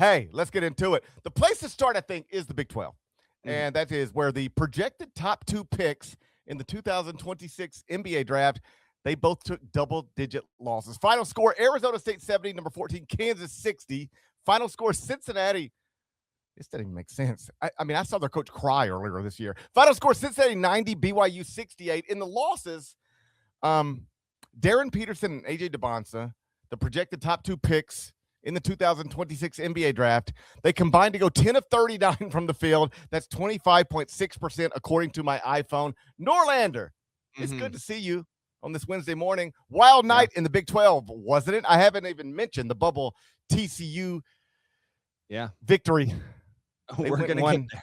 Hey, let's get into it. The place to start, I think, is the Big 12. And that is where the projected top 2 picks in the 2026 NBA draft, they both took double-digit losses. Final score, Arizona State 70, number 14, Kansas 60. Final score, Cincinnati. This doesn't even make sense. I mean, I saw their coach cry earlier this year. Final score, Cincinnati 90, BYU 68. In the losses, Darryn, Peterson, and A.J. Dybantsa, the projected top 2 picks in the 2026 NBA draft, they combined to go 10 of 39 from the field. That's 25.6% according to my iPhone. Norlander, it's good to see you on this Wednesday morning. Wild night in the Big 12, wasn't it? I haven't even mentioned the bubble TCU victory. We're going to get there.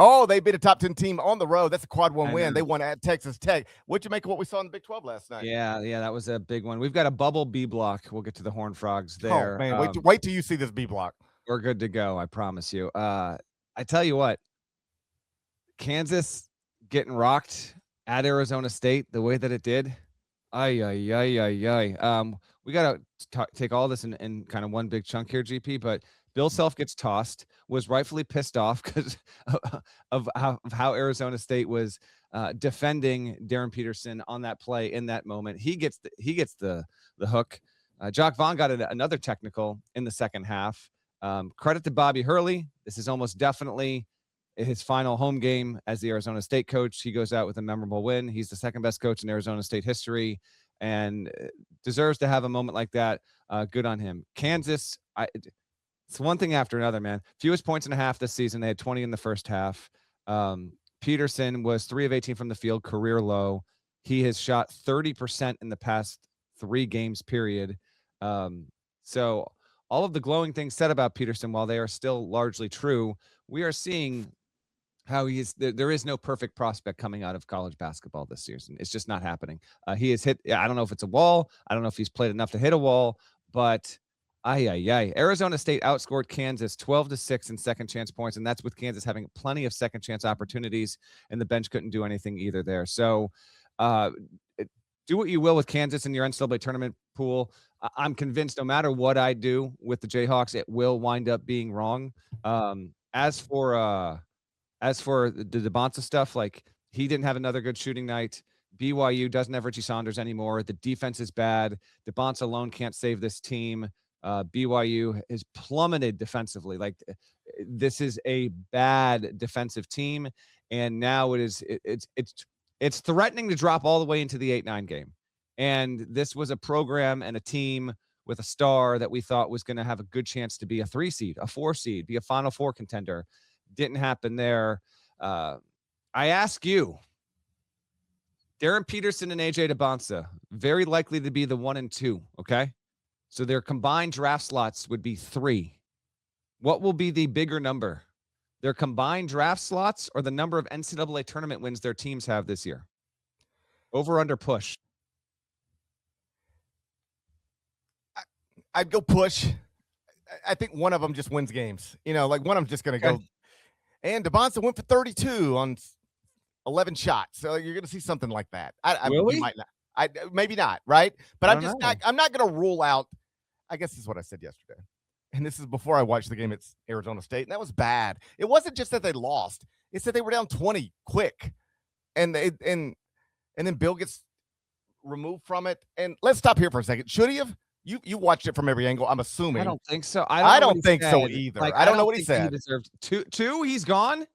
Oh, they beat a top 10 team on the road. That's a quad 1 win. They won at Texas Tech. What'd you make of what we saw in the Big 12 last night? Yeah, that was a big one. We've got a bubble B block. We'll get to the Horned Frogs there. Oh, man, wait till you see this B block. We're good to go, I promise you. I tell you what, Kansas getting rocked at Arizona State the way that it did. We got to take all this in kind of one big chunk here, GP, but Bill Self gets tossed, was rightfully pissed off because of how Arizona State was defending Darryn Peterson on that play in that moment. He gets the hook. Jock Vaughn got another technical in the second half. Credit to Bobby Hurley. This is almost definitely his final home game as the Arizona State coach. He goes out with a memorable win. He's the second best coach in Arizona State history and deserves to have a moment like that. Good on him. Kansas, it's one thing after another, man. Fewest points and a half this season. They had 20 in the first half. Peterson was 3 of 18 from the field, career low. He has shot 30% in the past 3 games, period. So all of the glowing things said about Peterson, while they are still largely true, we are seeing how there is no perfect prospect coming out of college basketball this season. It's just not happening. He has hit, I don't know if it's a wall. I don't know if he's played enough to hit a wall, but Arizona State outscored Kansas 12-6 in second chance points, and that's with Kansas having plenty of second chance opportunities, and the bench couldn't do anything either there. So do what you will with Kansas in your NCAA tournament pool. I'm convinced no matter what I do with the Jayhawks, it will wind up being wrong. As for the Dybantsa stuff, like, he didn't have another good shooting night. BYU doesn't have Richie Saunders anymore. The defense is bad. Dybantsa alone can't save this team. BYU has plummeted defensively. Like, this is a bad defensive team, and now it's threatening to drop all the way into the 8-9 game. And this was a program and a team with a star that we thought was going to have a good chance to be a 3 seed, a 4 seed, be a Final Four contender. Didn't happen there. I ask you, Darryn Peterson and A.J. Dybantsa, very likely to be the 1 and 2, okay? So their combined draft slots would be 3. What will be the bigger number? Their combined draft slots or the number of NCAA tournament wins their teams have this year? Over, under, push. I'd go push. I think one of them just wins games. Like, one of them just going to go. And Dybantsa went for 32 on 11 shots. So you're going to see something like that. Really? You might not. Maybe not, right? But I'm not going to rule out. I guess this is what I said yesterday. And this is before I watched the game at Arizona State. And that was bad. It wasn't just that they lost. It's that they were down 20 quick. And then Bill gets removed from it. And let's stop here for a second. Should he have? You watched it from every angle, I'm assuming. I don't think so. I don't think so either. Like, I don't know what he said. He deserved two. He's gone.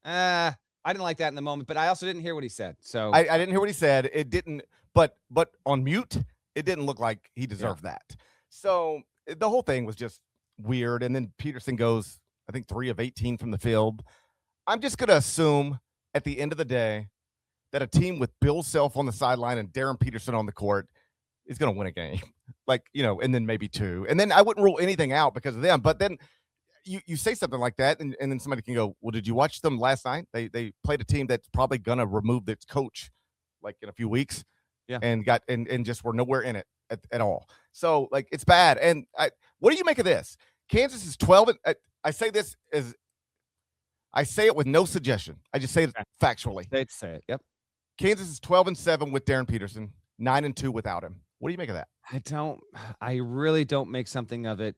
I didn't like that in the moment, but I also didn't hear what he said. So I didn't hear what he said. It didn't. But on mute, it didn't look like he deserved that. So the whole thing was just weird. And then Peterson goes, I think, 3 of 18 from the field. I'm just going to assume at the end of the day that a team with Bill Self on the sideline and Darryn Peterson on the court is going to win a game. And then maybe 2. And then I wouldn't rule anything out because of them. But then you say something like that, and then somebody can go, well, did you watch them last night? They played a team that's probably going to remove its coach like in a few weeks. Yeah. And just were nowhere in it at all. So, like, it's bad. And what do you make of this? Kansas is 12. I say this I say it with no suggestion. I just say it factually. They'd say it. Yep. Kansas is 12-7 with Darryn Peterson, 9-2 without him. What do you make of that? I really don't make something of it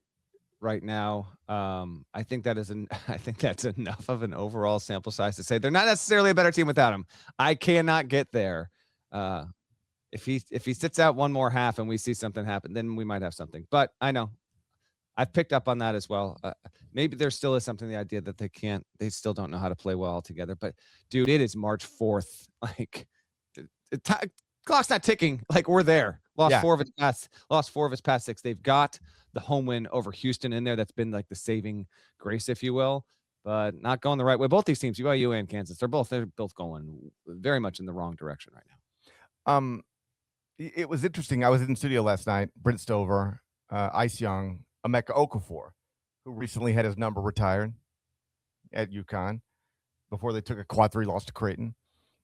right now. I think that is I think that's enough of an overall sample size to say they're not necessarily a better team without him. I cannot get there. If he sits out one more half and we see something happen, then we might have something. But I know I've picked up on that as well. Maybe there still is something, the idea that they still don't know how to play well together. But dude, it is March 4th. Like the clock's not ticking. Like we're there. Lost four of his past 6. They've got the home win over Houston in there. That's been like the saving grace, if you will, but not going the right way. Both these teams, BYU and Kansas, they're both going very much in the wrong direction right now. It was interesting. I was in the studio last night. Brent Stover, Ice Young, Emeka Okafor, who recently had his number retired at UConn before they took a quad 3 loss to Creighton.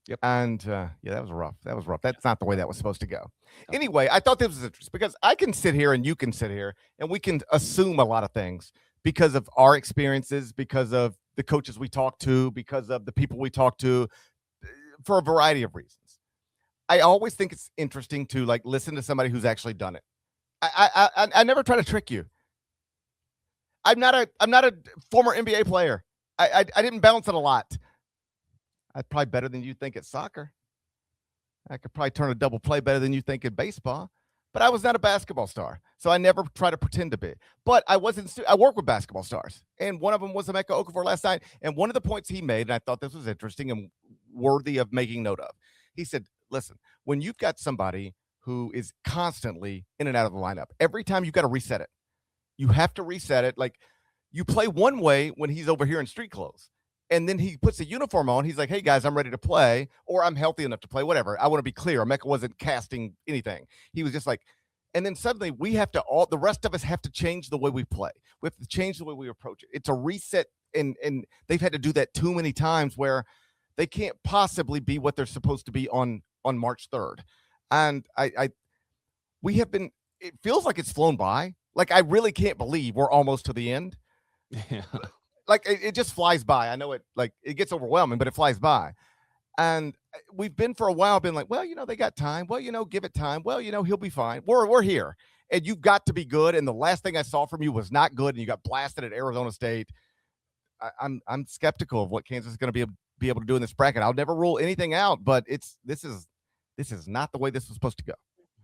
Yep. And that was rough. That's not the way that was supposed to go. Anyway, I thought this was interesting because I can sit here and you can sit here and we can assume a lot of things because of our experiences, because of the coaches we talk to, because of the people we talk to, for a variety of reasons. I always think it's interesting to like listen to somebody who's actually done it. I never try to trick you. I'm not a former NBA player. I didn't bounce it a lot. I'm probably better than you think at soccer. I could probably turn a double play better than you think in baseball. But I was not a basketball star, so I never try to pretend to be. But I work with basketball stars, and one of them was Emeka Okafor last night. And one of the points he made, and I thought this was interesting and worthy of making note of, he said, listen, when you've got somebody who is constantly in and out of the lineup, every time you've got to reset it. You have to reset it. Like you play one way when he's over here in street clothes. And then he puts a uniform on. He's like, hey, guys, I'm ready to play, or I'm healthy enough to play, whatever. I want to be clear. Emeka wasn't casting anything. He was just like, and then suddenly the rest of us have to change the way we play. We have to change the way we approach it. It's a reset, and they've had to do that too many times where they can't possibly be what they're supposed to be on March 3rd. And it feels like it's flown by. Like, I really can't believe we're almost to the end. Yeah. Like it just flies by. I know it gets overwhelming, but it flies by. And we've been for a while been like, well, they got time. Well, give it time. Well, he'll be fine. We're here, and you've got to be good. And the last thing I saw from you was not good, and you got blasted at Arizona State. I'm skeptical of what Kansas is going to be able to do in this bracket. I'll never rule anything out, but this is not the way this was supposed to go.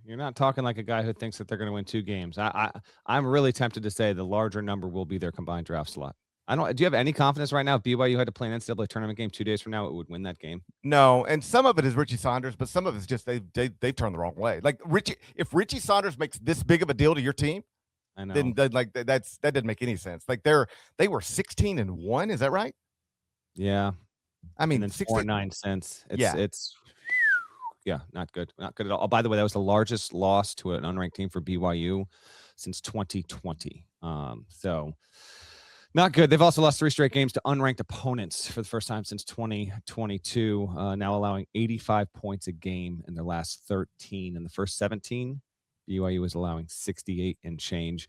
You're not talking like a guy who thinks that they're going to win 2 games. I'm really tempted to say the larger number will be their combined draft slot. Do you have any confidence right now if BYU had to play an NCAA tournament game 2 days from now, it would win that game? No, and some of it is Richie Saunders, but some of it's just they've turned the wrong way. Like if Richie Saunders makes this big of a deal to your team, I know. Then that didn't make any sense. Like they were 16-1, is that right? Yeah. I mean, 4.9 cents. It's not good. Not good at all. Oh, by the way, that was the largest loss to an unranked team for BYU since 2020. So not good. They've also lost 3 straight games to unranked opponents for the first time since 2022, now allowing 85 points a game in their last 13. In the first 17, BYU was allowing 68 and change.